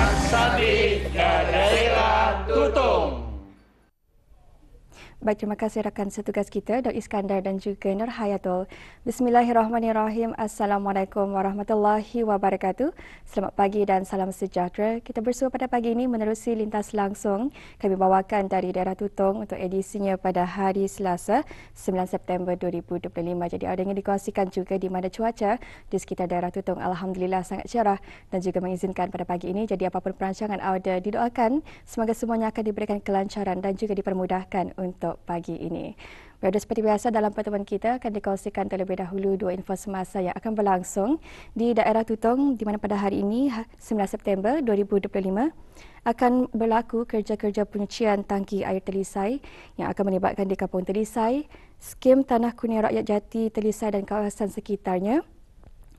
Sabi ke daerah Tutong. Baik, terima kasih rakan setugas kita, Dr. Iskandar dan juga Nur Hayatul. Bismillahirrahmanirrahim. Assalamualaikum warahmatullahi wabarakatuh. Selamat pagi dan salam sejahtera. Kita bersua pada pagi ini menerusi lintas langsung. Kami bawakan dari daerah Tutong untuk edisinya pada hari Selasa, 9 September 2025. Jadi adanya dikongsikan juga di mana cuaca di sekitar daerah Tutong. Alhamdulillah sangat cerah dan juga mengizinkan pada pagi ini. Jadi apapun perancangan Auda didoakan, semoga semuanya akan diberikan kelancaran dan juga dipermudahkan untuk pagi ini. Baik, seperti biasa dalam pertemuan kita akan dikongsikan terlebih dahulu dua info semasa yang akan berlangsung di daerah Tutong, di mana pada hari ini 9 September 2025 akan berlaku kerja-kerja penyucian tangki air Telisai yang akan melibatkan di Kampung Telisai, skim Tanah Kuning Rakyat Jati Telisai dan kawasan sekitarnya,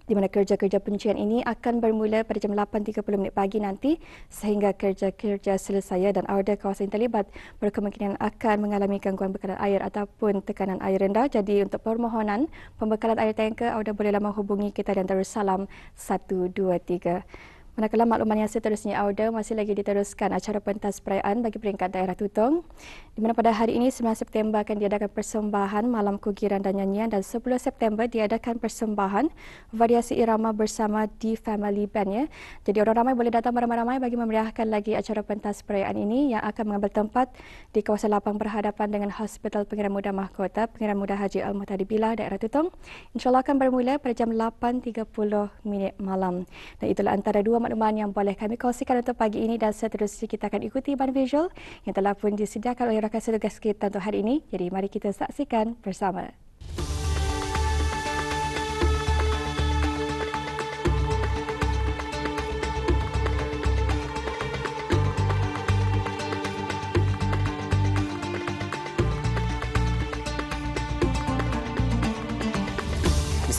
di mana kerja-kerja penyucian ini akan bermula pada jam 8.30 pagi nanti sehingga kerja-kerja selesai dan ada kawasan yang terlibat berkemungkinan akan mengalami gangguan bekalan air ataupun tekanan air rendah. Jadi untuk permohonan pembekalan air tanker, anda bolehlah menghubungi kita dan Darussalam 123. Manakala makluman yang seterusnya, Auda masih lagi diteruskan acara pentas perayaan bagi peringkat daerah Tutong, di mana pada hari ini 9 September akan diadakan persembahan malam kugiran dan nyanyian dan 10 September diadakan persembahan variasi irama bersama di Family Band ya. Jadi orang ramai boleh datang beramai-ramai bagi memeriahkan lagi acara pentas perayaan ini yang akan mengambil tempat di kawasan lapang berhadapan dengan Hospital Pengiran Muda Mahkota Pengiran Muda Haji Al-Muhtadi Billah daerah Tutong. InsyaAllah akan bermula pada jam 8.30 malam. Dan itulah antara dua makluman yang boleh kami kongsikan untuk pagi ini dan seterusnya kita akan ikuti bahan visual yang telah pun disediakan oleh rakan setugas kita untuk hari ini. Jadi mari kita saksikan bersama.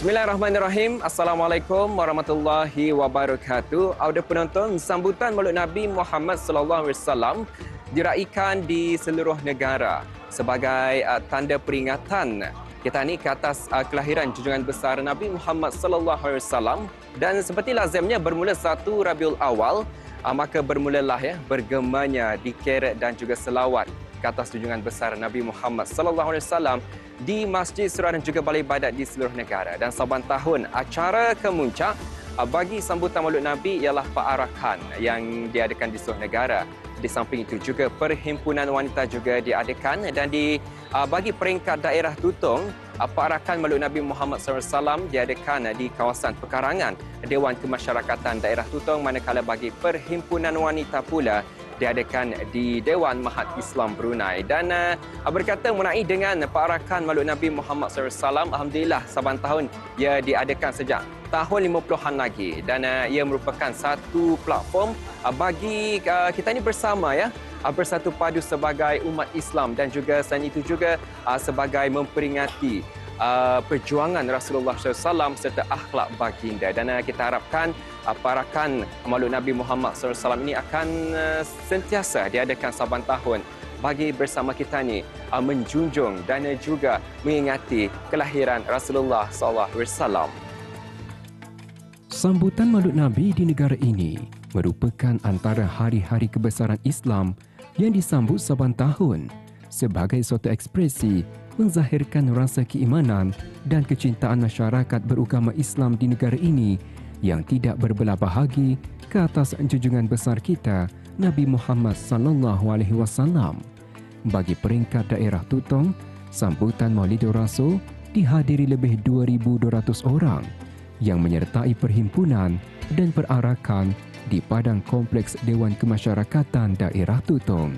Bismillahirrahmanirrahim. Assalamualaikum warahmatullahi wabarakatuh. Auda penonton, sambutan Maulid Nabi Muhammad sallallahu alaihi wasallam diraikan di seluruh negara sebagai tanda peringatan kita ni ke atas kelahiran junjungan besar Nabi Muhammad sallallahu alaihi wasallam. Dan seperti lazimnya bermula 1 Rabiul Awal, maka bermulalah bergemanya dikir dan juga selawat ke atas junjungan besar Nabi Muhammad sallallahu alaihi wasallam di masjid, surau dan juga balai ibadat di seluruh negara. Dan saban tahun acara kemuncak bagi sambutan Maulid Nabi ialah pearakan yang diadakan di seluruh negara. Di samping itu juga perhimpunan wanita juga diadakan dan bagi peringkat daerah Tutong, pearakan Maulid Nabi Muhammad SAW diadakan di kawasan pekarangan Dewan Kemasyarakatan Daerah Tutong, manakala bagi perhimpunan wanita pula diadakan di Dewan Mahat Islam Brunei. Dan berkata mengenai dengan pearakan Maulid Nabi Muhammad SAW, alhamdulillah saban tahun ia diadakan sejak tahun 50-an lagi dan ia merupakan satu platform bagi kita ini bersama bersatu padu sebagai umat Islam dan juga selain itu juga sebagai memperingati perjuangan Rasulullah SAW serta akhlak baginda. Dan kita harapkan pearakan Maulid Nabi Muhammad SAW ini akan sentiasa diadakan saban tahun bagi bersama kita ni menjunjung dan juga mengingati kelahiran Rasulullah SAW. Sambutan Maulid Nabi di negara ini merupakan antara hari-hari kebesaran Islam yang disambut saban tahun sebagai suatu ekspresi menzahirkan rasa keimanan dan kecintaan masyarakat beragama Islam di negara ini yang tidak berbelah bahagi ke atas junjungan besar kita Nabi Muhammad sallallahu alaihi wasallam. Bagi peringkat daerah Tutong, sambutan Maulidur Rasul dihadiri lebih 2,200 orang yang menyertai perhimpunan dan perarakan di padang kompleks Dewan Kemasyarakatan Daerah Tutong.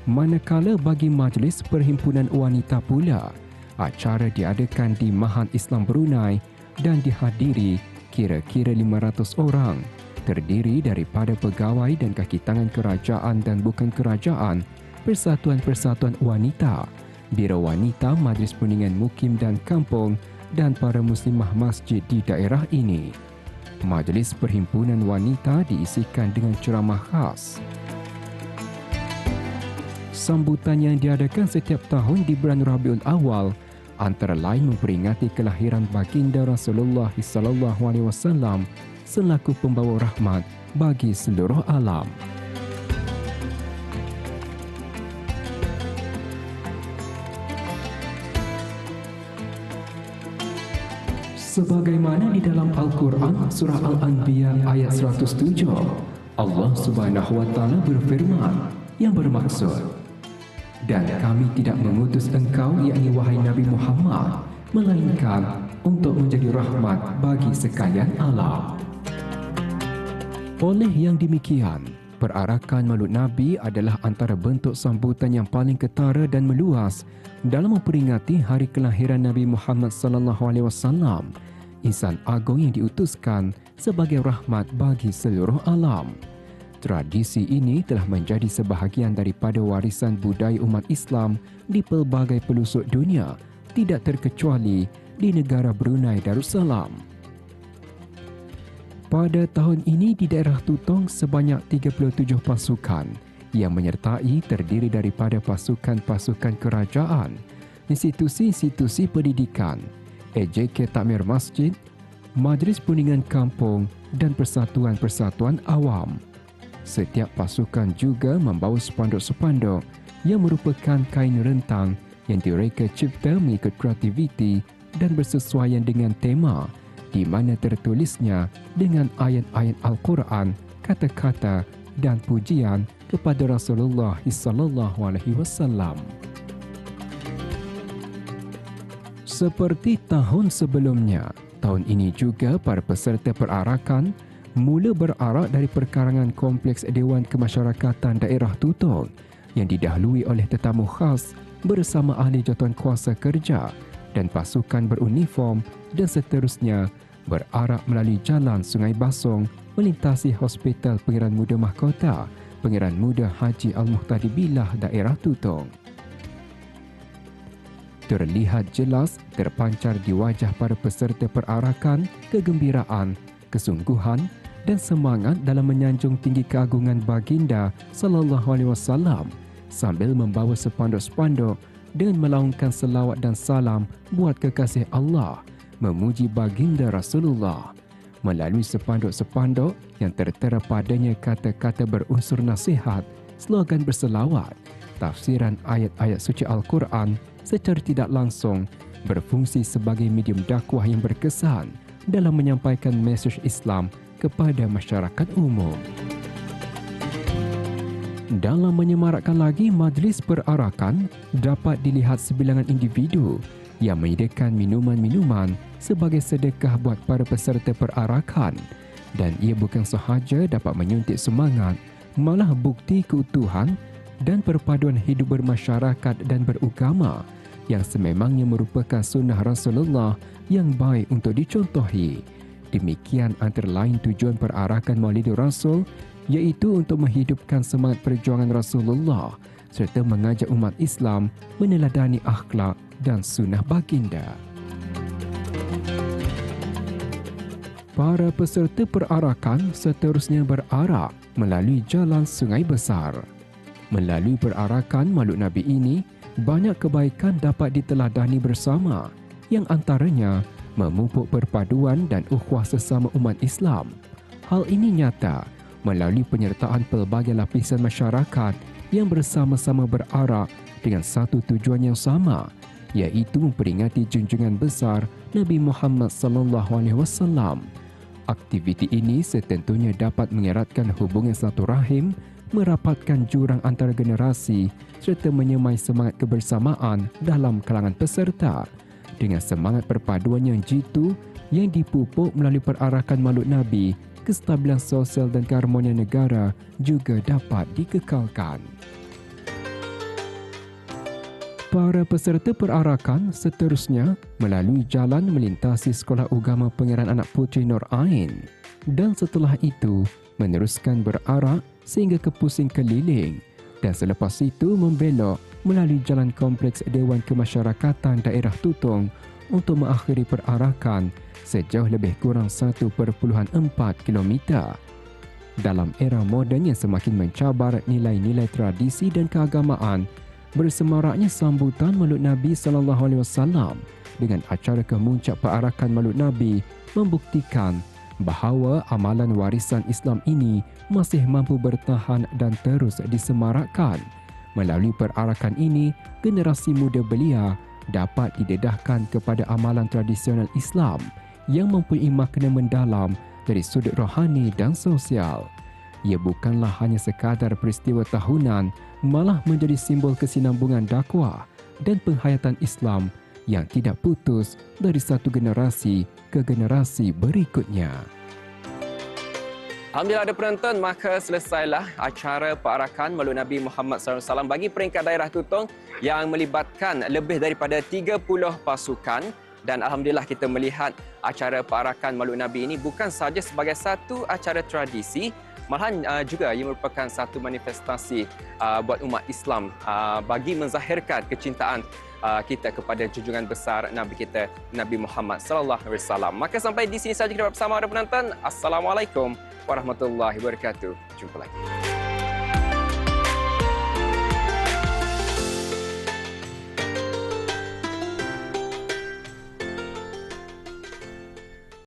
Manakala bagi majlis perhimpunan wanita pula, acara diadakan di Mahat Islam Brunei dan dihadiri kira-kira 500 orang, terdiri daripada pegawai dan kaki tangan kerajaan dan bukan kerajaan, persatuan-persatuan wanita, biro wanita, majlis perundingan mukim dan kampung dan para muslimah masjid di daerah ini. Majlis perhimpunan wanita diisikan dengan ceramah khas. Sambutan yang diadakan setiap tahun di bulan Rabiul Awal antara lain memperingati kelahiran baginda Rasulullah SAW selaku pembawa rahmat bagi seluruh alam. Sebagaimana di dalam Al-Quran surah Al-Anbiya ayat 107, Allah Subhanahu wa taala berfirman yang bermaksud, "Dan kami tidak mengutus engkau, yakni wahai Nabi Muhammad, melainkan untuk menjadi rahmat bagi sekalian alam." Oleh yang demikian, perarakan Maulid Nabi adalah antara bentuk sambutan yang paling ketara dan meluas dalam memperingati hari kelahiran Nabi Muhammad SAW, insan agung yang diutuskan sebagai rahmat bagi seluruh alam. Tradisi ini telah menjadi sebahagian daripada warisan budaya umat Islam di pelbagai pelosok dunia, tidak terkecuali di negara Brunei Darussalam. Pada tahun ini di daerah Tutong sebanyak 37 pasukan yang menyertai terdiri daripada pasukan-pasukan kerajaan, institusi-institusi pendidikan, EJK Takmir Masjid, Majlis Perundingan Kampung dan persatuan-persatuan awam. Setiap pasukan juga membawa spanduk-spanduk yang merupakan kain rentang yang direka cipta mengikut kreativiti dan bersesuaian dengan tema, di mana tertulisnya dengan ayat-ayat Al-Quran, kata-kata dan pujian kepada Rasulullah SAW. Seperti tahun sebelumnya, tahun ini juga para peserta perarakan mula berarak dari perkarangan Kompleks Dewan Kemasyarakatan Daerah Tutong yang didahului oleh tetamu khas bersama ahli jawatankuasa kerja dan pasukan beruniform dan seterusnya berarak melalui jalan Sungai Basong melintasi Hospital Pangeran Muda Mahkota, Pangeran Muda Haji Al-Muhtadi Billah Daerah Tutong. Terlihat jelas terpancar di wajah para peserta perarakan kegembiraan, kesungguhan dan semangat dalam menyanjung tinggi keagungan baginda sallallahu alaihi wasallam sambil membawa spanduk-spanduk dengan melaungkan selawat dan salam buat kekasih Allah, memuji baginda Rasulullah. Melalui spanduk-spanduk yang tertera padanya kata-kata berunsur nasihat, slogan berselawat, tafsiran ayat-ayat suci Al-Quran secara tidak langsung berfungsi sebagai medium dakwah yang berkesan dalam menyampaikan mesej Islam kepada masyarakat umum. Dalam menyemarakkan lagi majlis perarakan, dapat dilihat sebilangan individu yang menyediakan minuman-minuman sebagai sedekah buat para peserta perarakan, dan ia bukan sahaja dapat menyuntik semangat, malah bukti keutuhan dan perpaduan hidup bermasyarakat dan beragama yang sememangnya merupakan sunnah Rasulullah yang baik untuk dicontohi. Demikian antara lain tujuan perarakan Maulidur Rasul, iaitu untuk menghidupkan semangat perjuangan Rasulullah serta mengajak umat Islam meneladani akhlak dan sunnah baginda. Para peserta perarakan seterusnya berarak melalui jalan Sungai Besar. Melalui perarakan Maulid Nabi ini, banyak kebaikan dapat diteladani bersama, yang antaranya memupuk perpaduan dan ukhuwah sesama umat Islam. Hal ini nyata melalui penyertaan pelbagai lapisan masyarakat yang bersama-sama berarak dengan satu tujuan yang sama, iaitu memperingati junjungan besar Nabi Muhammad SAW. Aktiviti ini setentunya dapat mengeratkan hubungan silaturahim, merapatkan jurang antara generasi serta menyemai semangat kebersamaan dalam kalangan peserta. Dengan semangat perpaduan yang jitu yang dipupuk melalui perarakan Maulid Nabi, kestabilan sosial dan keharmonian negara juga dapat dikekalkan. Para peserta perarakan seterusnya melalui jalan melintasi Sekolah Ugama Pangeran Anak Puteri Nur Ain, dan setelah itu meneruskan berarak sehingga ke Pusing Keliling, dan selepas itu membelok melalui jalan Kompleks Dewan Kemasyarakatan Daerah Tutong untuk mengakhiri perarakan sejauh lebih kurang 1.4 km. Dalam era moden yang semakin mencabar nilai-nilai tradisi dan keagamaan, bersemaraknya sambutan Maulid Nabi SAW dengan acara kemuncak perarakan Maulid Nabi membuktikan bahawa amalan warisan Islam ini masih mampu bertahan dan terus disemarakkan. Melalui perarakan ini, generasi muda belia dapat didedahkan kepada amalan tradisional Islam yang mempunyai makna mendalam dari sudut rohani dan sosial. Ia bukanlah hanya sekadar peristiwa tahunan, malah menjadi simbol kesinambungan dakwah dan penghayatan Islam yang tidak putus dari satu generasi ke generasi berikutnya. Alhamdulillah ada penonton, maka selesailah acara perarakan Maulid Nabi Muhammad SAW bagi peringkat daerah Tutong yang melibatkan lebih daripada 30 pasukan. Dan Alhamdulillah kita melihat acara perarakan Maulid Nabi ini bukan sahaja sebagai satu acara tradisi, malahan juga ia merupakan satu manifestasi buat umat Islam bagi menzahirkan kecintaan kita kepada junjungan besar Nabi kita, Nabi Muhammad SAW. Maka sampai di sini saja kita bersama para penonton. Assalamualaikum warahmatullahi wabarakatuh. Jumpa lagi.